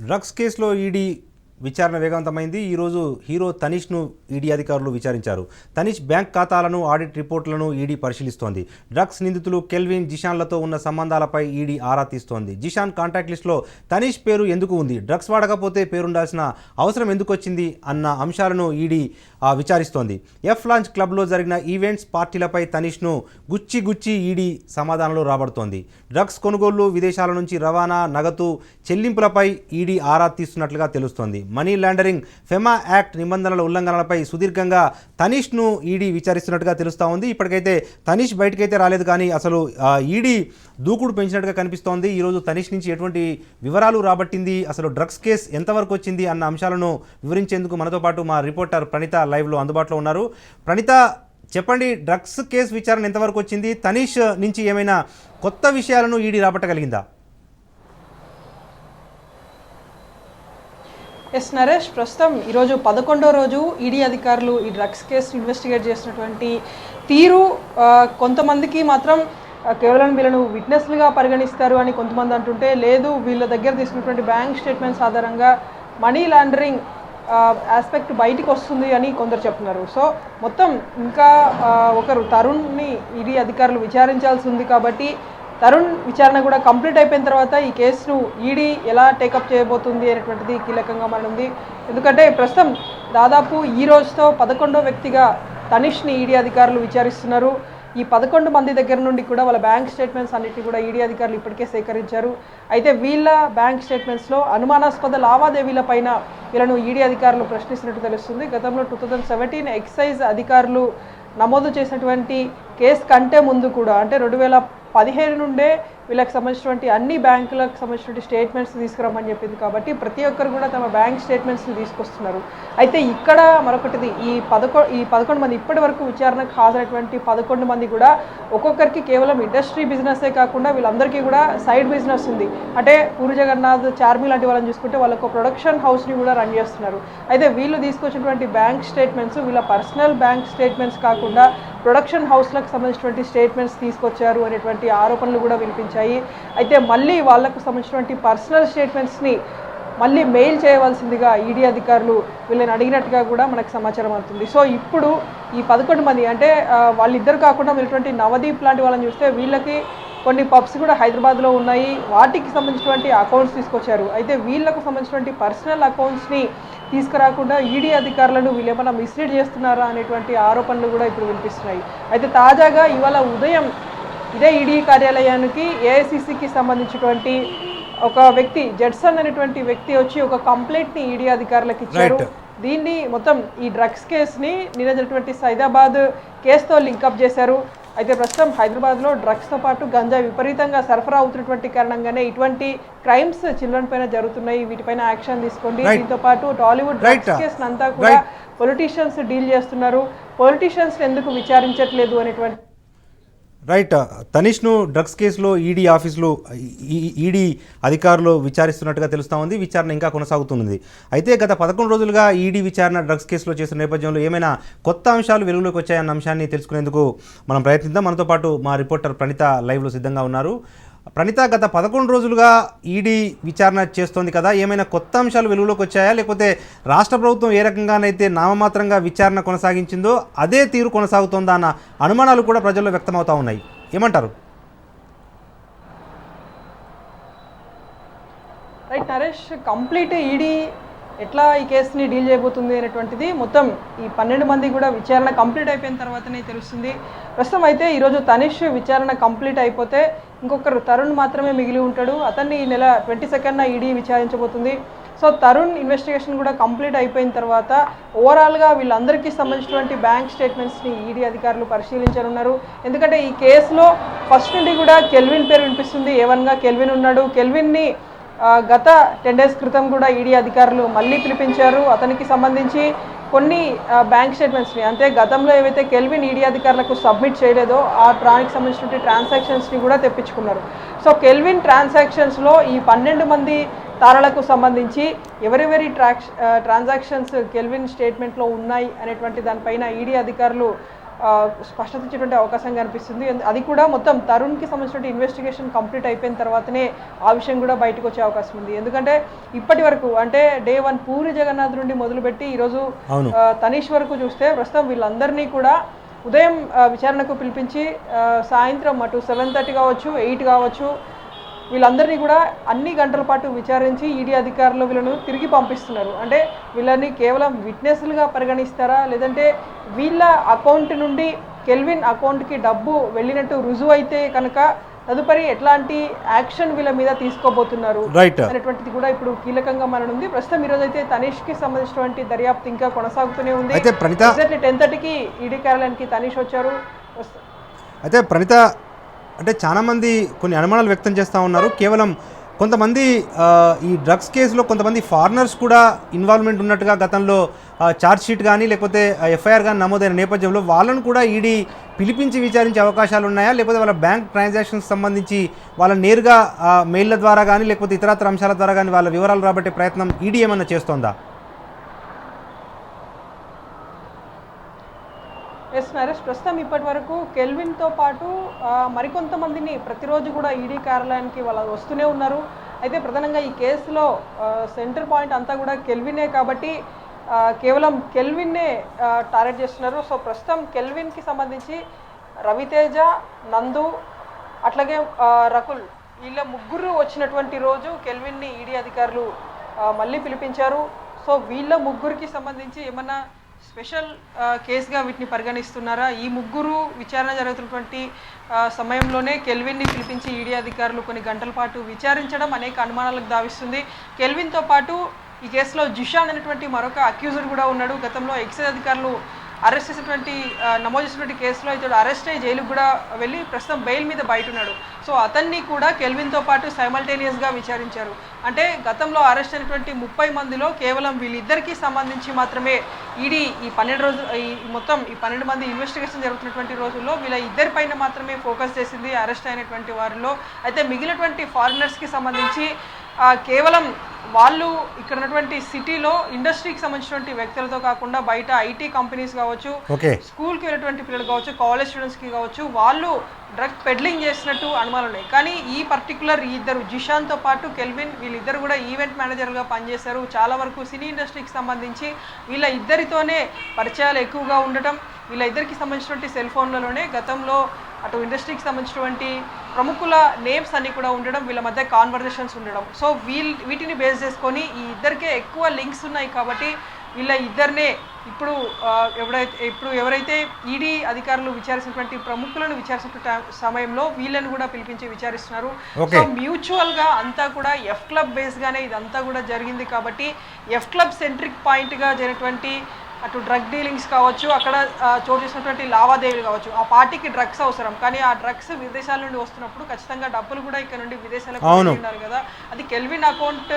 Drugs కేసులో ED విచారణ వేగవంతమైంది. ఈరోజు హీరో తనీష్ను ఈడీ అధికారులు విచారించారు. తనీష్ బ్యాంక్ ఖాతాలను, ఆడిట్ రిపోర్టులను ఈడీ పరిశీలిస్తోంది. డ్రగ్స్ నిందితులు కెల్విన్, జిషాన్లతో ఉన్న సంబంధాలపై ఈడీ ఆరా తీస్తోంది. జిషాన్ కాంటాక్ట్ లిస్టులో తనీష్ పేరు ఎందుకు ఉంది, డ్రగ్స్ వాడకపోతే పేరుండాల్సిన అవసరం ఎందుకు వచ్చింది అన్న అంశాలను ఈడీ విచారిస్తోంది. ఎఫ్ లాంచ్ క్లబ్లో జరిగిన ఈవెంట్స్, పార్టీలపై తనీష్ను గుచ్చి ఈడీ సమాధానాలు రాబడుతోంది. డ్రగ్స్ కొనుగోళ్లు, విదేశాల నుంచి రవాణా, నగదు చెల్లింపులపై ఈడీ ఆరా తీస్తున్నట్లుగా తెలుస్తోంది. మనీ లాండరింగ్, ఫెమా యాక్ట్ నిబంధనల ఉల్లంఘనలపై సుదీర్ఘంగా తనీష్ను ఈడీ విచారిస్తున్నట్టుగా తెలుస్తూ ఉంది. ఇప్పటికైతే తనీష్ బయటకైతే రాలేదు, కానీ అసలు ఈడీ దూకుడు పెంచినట్టుగా కనిపిస్తోంది. ఈరోజు తనీష్ నుంచి ఎటువంటి వివరాలు రాబట్టింది, అసలు డ్రగ్స్ కేసు ఎంతవరకు వచ్చింది అన్న అంశాలను వివరించేందుకు మనతో పాటు మా రిపోర్టర్ ప్రణీత లైవ్లో అందుబాటులో ఉన్నారు. ప్రణీత, చెప్పండి, డ్రగ్స్ కేసు విచారణ ఎంతవరకు వచ్చింది? తనీష్ నుంచి ఏమైనా కొత్త విషయాలను ఈడీ రాబట్టగలిగిందా? ఎస్ నరేష్, ప్రస్తుతం ఈరోజు 11వ రోజు ఈడీ అధికారులు ఈ డ్రగ్స్ కేసు ఇన్వెస్టిగేట్ చేసినటువంటి తీరు కొంతమందికి మాత్రం కేవలం వీళ్ళను విట్నెస్లుగా పరిగణిస్తారు అని కొంతమంది అంటుంటే, లేదు వీళ్ళ దగ్గర తీసుకున్నటువంటి బ్యాంక్ స్టేట్మెంట్స్ ఆధారంగా మనీ లాండరింగ్ ఆస్పెక్ట్ బయటికి వస్తుంది అని కొందరు చెప్తున్నారు. సో మొత్తం ఇంకా ఒకరు తరుణ్ని ఈడీ అధికారులు విచారించాల్సి ఉంది. కాబట్టి తరుణ్ విచారణ కూడా కంప్లీట్ అయిపోయిన తర్వాత ఈ కేసును ఈడీ ఎలా టేకప్ చేయబోతుంది అనేటువంటిది కీలకంగా మారింది. ఎందుకంటే ప్రస్తుతం దాదాపు ఈ రోజుతో 11వ వ్యక్తిగా తనీష్ని ఈడీ అధికారులు విచారిస్తున్నారు. ఈ 11 మంది దగ్గర నుండి కూడా వాళ్ళ బ్యాంక్ స్టేట్మెంట్స్ అన్నిటిని కూడా ఈడీ అధికారులు ఇప్పటికే సేకరించారు. అయితే వీళ్ళ బ్యాంక్ స్టేట్మెంట్స్లో అనుమానాస్పద లావాదేవీల పైన వీళ్ళను ఈడీ అధికారులు ప్రశ్నిస్తున్నట్టు తెలుస్తుంది. గతంలో 2017 ఎక్సైజ్ అధికారులు నమోదు చేసినటువంటి కేసు కంటే ముందు కూడా, అంటే 2017 నుండే వీళ్ళకి సంబంధించినటువంటి అన్ని బ్యాంకులకు సంబంధించినటువంటి స్టేట్మెంట్స్ తీసుకురమ్మని చెప్పింది. కాబట్టి ప్రతి ఒక్కరు కూడా తమ బ్యాంక్ స్టేట్మెంట్స్ని తీసుకొస్తున్నారు. అయితే ఇక్కడ మరొకటిది, ఈ 11 మంది ఇప్పటి వరకు విచారణకు హాజరైనటువంటి 11 మంది కూడా ఒక్కొక్కరికి కేవలం ఇండస్ట్రీ బిజినెస్సే కాకుండా వీళ్ళందరికీ కూడా సైడ్ బిజినెస్ ఉంది. అంటే పూరి జగన్నాథ్, చార్మి లాంటి వాళ్ళని చూసుకుంటే వాళ్ళకు ప్రొడక్షన్ హౌస్ని కూడా రన్ చేస్తున్నారు. అయితే వీళ్ళు తీసుకొచ్చినటువంటి బ్యాంక్ స్టేట్మెంట్స్ వీళ్ళ పర్సనల్ బ్యాంక్ స్టేట్మెంట్స్ కాకుండా ప్రొడక్షన్ హౌస్లకు సంబంధించినటువంటి స్టేట్మెంట్స్ తీసుకొచ్చారు అనేటువంటి ఆరోపణలు కూడా వినిపించాయి. అయితే మళ్ళీ వాళ్లకు సంబంధించినటువంటి పర్సనల్ స్టేట్మెంట్స్ని మళ్ళీ మెయిల్ చేయవలసిందిగా ఈడీ అధికారులు వీళ్ళని అడిగినట్టుగా కూడా మనకు సమాచారం అవుతుంది. సో ఇప్పుడు ఈ 11 మంది, అంటే వాళ్ళిద్దరు కాకుండా వీళ్ళటువంటి నవదీప్ లాంటి వాళ్ళని చూస్తే వీళ్ళకి కొన్ని పబ్స్ కూడా హైదరాబాద్లో ఉన్నాయి. వాటికి సంబంధించినటువంటి అకౌంట్స్ తీసుకొచ్చారు. అయితే వీళ్ళకు సంబంధించినటువంటి పర్సనల్ అకౌంట్స్ని తీసుకురాకుండా ఈడీ అధికారులను వీళ్ళు ఏమైనా మిస్లీడ్ చేస్తున్నారా అనేటువంటి ఆరోపణలు కూడా ఇప్పుడు వినిపిస్తున్నాయి. అయితే తాజాగా ఇవాళ ఉదయం ఇదే ఈడీ కార్యాలయానికి ఏఐసిసికి సంబంధించినటువంటి ఒక వ్యక్తి, జడ్సన్ అనేటువంటి వ్యక్తి వచ్చి ఒక కంప్లైంట్ని ఈడీ అధికారులకు ఇచ్చారు. దీన్ని మొత్తం ఈ డ్రగ్స్ కేసుని నిన్న జరిగినటువంటి సైదాబాద్ కేసుతో లింకప్ చేశారు. అయితే ప్రస్తుతం హైదరాబాద్లో డ్రగ్స్తో పాటు గంజాయి విపరీతంగా సరఫరా అవుతున్నటువంటి కారణంగానే ఇటువంటి క్రైమ్స్ చిల్డ్రన్ పైన జరుగుతున్నాయి. వీటిపైన యాక్షన్ తీసుకోండి. దీంతో పాటు టాలీవుడ్ డ్రగ్స్ కేసును అంతా కూడా పొలిటీషియన్స్ డీల్ చేస్తున్నారు. పొలిటీషియన్స్ ఎందుకు విచారించట్లేదు అనేటువంటి రైట్. తనీష్ను డ్రగ్స్ కేసులో ఈడీ ఆఫీసులో ఈడీ అధికారులు విచారిస్తున్నట్టుగా తెలుస్తూ ఉంది. విచారణ ఇంకా కొనసాగుతున్నది. అయితే గత 11 రోజులుగా ఈడీ విచారణ డ్రగ్స్ కేసులో చేస్తున్న నేపథ్యంలో ఏమైనా కొత్త అంశాలు వెలుగులోకి వచ్చాయన్న అంశాన్ని తెలుసుకునేందుకు మనం ప్రయత్నిద్దాం. మనతో పాటు మా రిపోర్టర్ ప్రణీత లైవ్లో సిద్ధంగా ఉన్నారు. ప్రణీత, గత 11 రోజులుగా ఈడీ విచారణ చేస్తోంది కదా, ఏమైనా కొత్త అంశాలు వెలుగులోకి వచ్చాయా, లేకపోతే రాష్ట్ర ప్రభుత్వం ఏ రకంగానైతే నామమాత్రంగా విచారణ కొనసాగించిందో అదే తీరు కొనసాగుతోందా అన్న అనుమానాలు కూడా ప్రజల్లో వ్యక్తమవుతా ఉన్నాయి. ఏమంటారు? రైట్ నరేష్, కంప్లీట్ ఈడీ ఎట్లా ఈ కేసుని డీల్ చేయబోతుంది అనేటువంటిది మొత్తం ఈ 12 మంది కూడా విచారణ కంప్లీట్ అయిపోయిన తర్వాతనే తెలుస్తుంది. ప్రస్తుతం అయితే ఈరోజు తనీష్ విచారణ కంప్లీట్ అయిపోతే ఇంకొకరు తరుణ్ మాత్రమే మిగిలి ఉంటాడు. అతన్ని ఈ నెల 22న ఈడీ విచారించబోతుంది. సో తరుణ్ ఇన్వెస్టిగేషన్ కూడా కంప్లీట్ అయిపోయిన తర్వాత ఓవరాల్గా వీళ్ళందరికీ సంబంధించినటువంటి బ్యాంక్ స్టేట్మెంట్స్ని ఈడీ అధికారులు పరిశీలించనున్నారు. ఎందుకంటే ఈ కేసులో ఫస్ట్ నుండి కూడా కెల్విన్ పేరు వినిపిస్తుంది. ఏవన్గా కెల్విన్ ఉన్నాడు. కెల్విన్ని గత 10 days క్రితం కూడా ఈడీ అధికారులు మళ్ళీ పిలిపించారు. అతనికి సంబంధించి కొన్ని బ్యాంక్ స్టేట్మెంట్స్ని, అంటే గతంలో ఏవైతే కెల్విన్ ఈడీ అధికారులకు సబ్మిట్ చేయలేదో ఆ దానికి సంబంధించిన ట్రాన్సాక్షన్స్ని కూడా తెప్పించుకున్నారు. సో కెల్విన్ ట్రాన్సాక్షన్స్లో ఈ 12 మంది తారలకు సంబంధించి ఎవరెవరి ట్రాన్సాక్షన్స్ కెల్విన్ స్టేట్మెంట్లో ఉన్నాయి అనేటువంటి దానిపైన ఈడీ అధికారులు స్పష్టత ఇచ్చేటువంటి అవకాశం కనిపిస్తుంది. అది కూడా మొత్తం తరుణ్కి సంబంధించిన ఇన్వెస్టిగేషన్ కంప్లీట్ అయిపోయిన తర్వాతనే ఆ విషయం కూడా బయటకు వచ్చే అవకాశం ఉంది. ఎందుకంటే ఇప్పటి వరకు అంటే డే 1 పూరి జగన్నాథ్ నుండి మొదలుపెట్టి ఈరోజు తనీష్ వరకు చూస్తే ప్రస్తుతం వీళ్ళందరినీ కూడా ఉదయం విచారణకు పిలిపించి సాయంత్రం అటు 7:30 కావచ్చు 8 కావచ్చు వీళ్ళందరినీ కూడా అన్ని గంటల పాటు విచారించి ఈడీ అధికారులు వీళ్ళను తిరిగి పంపిస్తున్నారు. అంటే వీళ్ళని కేవలం విట్నెస్లుగా పరిగణిస్తారా, లేదంటే వీళ్ళ అకౌంట్ నుండి కెల్విన్ అకౌంట్కి డబ్బు వెళ్ళినట్టు రుజువు అయితే కనుక తదుపరి ఎట్లాంటి యాక్షన్ వీళ్ళ మీద తీసుకోబోతున్నారు అనేటువంటిది కూడా ఇప్పుడు కీలకంగా మననుంది. ప్రస్తుతం ఈరోజు అయితే తనీష్కి సంబంధించినటువంటి దర్యాప్తు ఇంకా కొనసాగుతూనే ఉంది. 10:30కి ఈడీ కార్యాలయానికి తనీష్ వచ్చారు. అయితే ప్రణీత అంటే చాలామంది కొన్ని అనుమానాలు వ్యక్తం చేస్తూ ఉన్నారు. కేవలం కొంతమంది ఈ డ్రగ్స్ కేసులో కొంతమంది ఫారినర్స్ కూడా ఇన్వాల్వ్మెంట్ ఉన్నట్టుగా గతంలో ఛార్జ్ షీట్ కానీ లేకపోతే ఎఫ్ఐఆర్ కానీ నమోదైన నేపథ్యంలో వాళ్ళను కూడా ఈడీ పిలిపించి విచారించే అవకాశాలు ఉన్నాయా, లేకపోతే వాళ్ళ బ్యాంక్ ట్రాన్సాక్షన్స్ సంబంధించి వాళ్ళని నేరుగా మెయిల్ల ద్వారా కానీ లేకపోతే ఇతరత్ర అంశాల ద్వారా కానీ వాళ్ళ వివరాలు రాబట్టే ప్రయత్నం ఈడీ ఏమన్నా చేస్తోందా? ఎస్ నరేష్, ప్రస్తుతం ఇప్పటి వరకు కెల్విన్తో పాటు మరికొంతమందిని ప్రతిరోజు కూడా ఈడీ కార్యాలయానికి వాళ్ళు వస్తూనే ఉన్నారు. అయితే ప్రధానంగా ఈ కేసులో సెంటర్ పాయింట్ అంతా కూడా కెల్వినే కాబట్టి కేవలం కెల్విన్నే టార్గెట్ చేస్తున్నారు. సో ప్రస్తుతం కెల్విన్కి సంబంధించి రవితేజ, నందు అట్లాగే రకుల్ వీళ్ళ ముగ్గురు వచ్చినటువంటి రోజు కెల్విన్ని ఈడీ అధికారులు మళ్ళీ పిలిపించారు. సో వీళ్ళ ముగ్గురికి సంబంధించి ఏమన్నా స్పెషల్ కేసుగా వీటిని పరిగణిస్తున్నారా? ఈ ముగ్గురు విచారణ జరుగుతున్నటువంటి సమయంలోనే కెల్విన్ని పిలిపించి ఈడీ అధికారులు కొన్ని గంటల పాటు విచారించడం అనేక అనుమానాలకు దావిస్తుంది. కెల్విన్తో పాటు ఈ కేసులో జిషాన్ అనేటువంటి మరొక అక్యూజర్ కూడా ఉన్నాడు. గతంలో ఎక్సైజ్ అధికారులు అరెస్ట్ చేసినటువంటి నమోదు చేసినటువంటి కేసులో ఇతడు అరెస్ట్ అయ్యి జైలుకు కూడా వెళ్ళి ప్రస్తుతం బెయిల్ మీద బయట ఉన్నాడు. సో అతన్ని కూడా కెల్విన్తో పాటు సైమల్టేనియస్గా విచారించారు. అంటే గతంలో అరెస్ట్ అయినటువంటి 30 మందిలో కేవలం వీళ్ళిద్దరికీ సంబంధించి మాత్రమే ఈడీ ఈ 12 మంది ఇన్వెస్టిగేషన్ జరుగుతున్నటువంటి రోజుల్లో వీళ్ళ ఇద్దరిపైన మాత్రమే ఫోకస్ చేసింది అరెస్ట్ అయినటువంటి వారిలో. అయితే మిగిలినటువంటి ఫారినర్స్కి సంబంధించి కేవలం వాళ్ళు ఇక్కడ ఉన్నటువంటి సిటీలో ఇండస్ట్రీకి సంబంధించినటువంటి వ్యక్తులతో కాకుండా బయట ఐటీ కంపెనీస్ కావచ్చు, స్కూల్కి వెళ్ళినటువంటి పిల్లలు కావచ్చు, కాలేజ్ స్టూడెంట్స్కి కావచ్చు, వాళ్ళు డ్రగ్ పెడ్లింగ్ చేసినట్టు అనుమానాలు ఉన్నాయి. కానీ ఈ పర్టికులర్ ఇద్దరు జిషాన్తో పాటు కెల్విన్ వీళ్ళిద్దరు కూడా ఈవెంట్ మేనేజర్గా పనిచేశారు. చాలా వరకు సినీ ఇండస్ట్రీకి సంబంధించి వీళ్ళ ఇద్దరితోనే పరిచయాలు ఎక్కువగా ఉండటం, వీళ్ళ ఇద్దరికి సంబంధించినటువంటి సెల్ ఫోన్లలోనే గతంలో అటు ఇండస్ట్రీకి సంబంధించినటువంటి ప్రముఖుల నేమ్స్ అన్నీ కూడా ఉండడం, వీళ్ళ మధ్య కాన్వర్జేషన్స్ ఉండడం. సో వీటిని బేస్ చేసుకొని ఈ ఇద్దరికే ఎక్కువ లింక్స్ ఉన్నాయి కాబట్టి వీళ్ళ ఇద్దరినే ఇప్పుడు ఎవరైతే ఈడీ అధికారులు విచారించినటువంటి ప్రముఖులను విచారించినటువంటి సమయంలో వీళ్ళని కూడా పిలిపించి విచారిస్తున్నారు. సో మ్యూచువల్గా అంతా కూడా ఎఫ్ క్లబ్ బేస్గానే ఇదంతా కూడా జరిగింది కాబట్టి ఎఫ్ క్లబ్ సెంట్రిక్ పాయింట్గా జరిగినటువంటి అటు డ్రగ్ డీలింగ్స్ కావచ్చు, అక్కడ చోటు చేసినటువంటి లావాదేవీలు కావచ్చు. ఆ పార్టీకి డ్రగ్స్ అవసరం, కానీ ఆ డ్రగ్స్ విదేశాల నుండి వస్తున్నప్పుడు ఖచ్చితంగా డబ్బులు కూడా ఇక్కడ నుండి విదేశాలకు ఉండాలి కదా. అది కెల్విన్ అకౌంట్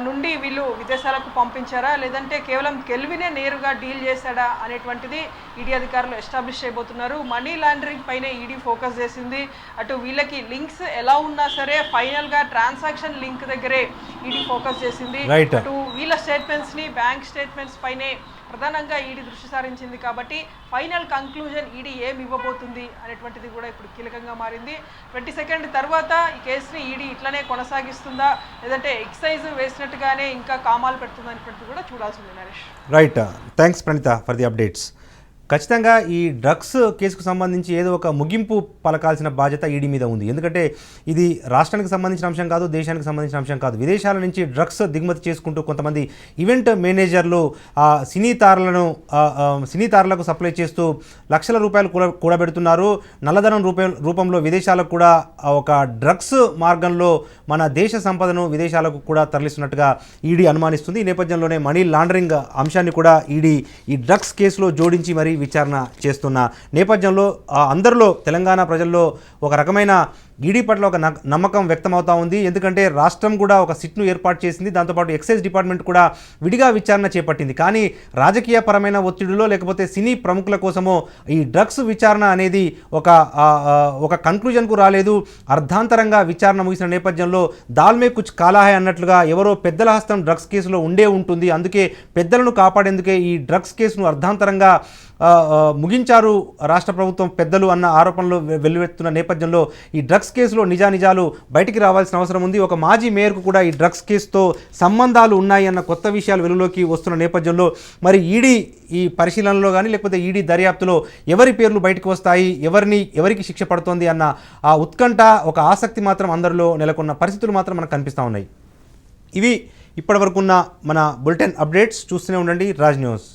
నుండి వీళ్ళు విదేశాలకు పంపించారా, లేదంటే కేవలం కెల్వినే నేరుగా డీల్ చేశాడా అనేటువంటిది ఈడీ అధికారులు ఎస్టాబ్లిష్ చేయబోతున్నారు. మనీ లాండరింగ్ పైనే ఈడీ ఫోకస్ చేసింది. అటు వీళ్ళకి లింక్స్ ఎలా ఉన్నా సరే ఫైనల్గా ట్రాన్సాక్షన్ లింక్ దగ్గరే ఈడీ ఫోకస్ చేసింది. అటు వీళ్ళ స్టేట్మెంట్స్ని బ్యాంక్ స్టేట్మెంట్స్ పైనే ప్రధానంగా ఈడీ దృష్టి సారించింది కాబట్టి ఫైనల్ కంక్లూజన్ ఈడీ ఏమి ఇవ్వబోతుంది అనేటువంటిది కూడా ఇప్పుడు కీలకంగా మారింది. 22 తర్వాత ఈ కేసుని ఈడీ ఇట్లనే కొనసాగిస్తుందా, లేదంటే ఎక్సైజ్ వేసినట్టుగానే ఇంకా కామాలు పెడుతుందా అనేటువంటిది కూడా చూడాల్సింది Naresh. Right, thanks Praneetha for the updates. ఖచ్చితంగా ఈ డ్రగ్స్ కేసుకు సంబంధించి ఏదో ఒక ముగింపు పలకాల్సిన బాధ్యత ఈడీ మీద ఉంది. ఎందుకంటే ఇది రాష్ట్రానికి సంబంధించిన అంశం కాదు, దేశానికి సంబంధించిన అంశం కాదు. విదేశాల నుంచి డ్రగ్స్ దిగుమతి చేసుకుంటూ కొంతమంది ఈవెంట్ మేనేజర్లు సినీ తారలకు సప్లై చేస్తూ లక్షల రూపాయలు కూడబెడుతున్నారు. నల్లధనం రూపంలో విదేశాలకు కూడా ఒక డ్రగ్స్ మార్గంలో మన దేశ సంపదను విదేశాలకు కూడా తరలిస్తున్నట్టుగా ఈడీ అనుమానిస్తుంది. ఈ నేపథ్యంలోనే మనీ లాండరింగ్ అంశాన్ని కూడా ఈడీ ఈ డ్రగ్స్ కేసులో జోడించి మరీ విచారణ చేస్తున్న నేపథ్యంలో అందరిలో తెలంగాణ ప్రజల్లో ఒక రకమైన ఈడీ పట్ల ఒక నమ్మకం వ్యక్తమవుతూ ఉంది. ఎందుకంటే రాష్ట్రం కూడా ఒక సిట్ను ఏర్పాటు చేసింది, దాంతోపాటు ఎక్సైజ్ డిపార్ట్మెంట్ కూడా విడిగా విచారణ చేపట్టింది. కానీ రాజకీయపరమైన ఒత్తిడిలో లేకపోతే సినీ ప్రముఖుల కోసమో ఈ డ్రగ్స్ విచారణ అనేది ఒక కన్క్లూజన్కు రాలేదు. అర్ధాంతరంగా విచారణ ముగిసిన నేపథ్యంలో దాల్మే కుచ్ కాలాహే అన్నట్లుగా ఎవరో పెద్దల హస్తం డ్రగ్స్ కేసులో ఉండే ఉంటుంది. అందుకే పెద్దలను కాపాడేందుకే ఈ డ్రగ్స్ కేసును అర్ధాంతరంగా ముగించారు రాష్ట్ర ప్రభుత్వం పెద్దలు అన్న ఆరోపణలు వెల్లువెత్తున్న నేపథ్యంలో ఈ డ్రగ్స్ కేసులో నిజానిజాలు బయటికి రావాల్సిన అవసరం ఉంది. ఒక మాజీ మేయర్కు కూడా ఈ డ్రగ్స్ కేసుతో సంబంధాలు ఉన్నాయి అన్న కొత్త విషయాలు వెలుగులోకి వస్తున్న నేపథ్యంలో మరి ఈడీ ఈ పరిశీలనలో కానీ లేకపోతే ఈడీ దర్యాప్తులో ఎవరి పేర్లు బయటకు వస్తాయి, ఎవరికి శిక్ష పడుతోంది అన్న ఆ ఉత్కంఠ, ఒక ఆసక్తి మాత్రం అందరిలో నెలకొన్న పరిస్థితులు మాత్రం మనకు కనిపిస్తూ ఉన్నాయి. ఇవి ఇప్పటివరకున్న మన బులెటిన్ అప్డేట్స్. చూస్తూనే ఉండండి రాజ్ న్యూస్.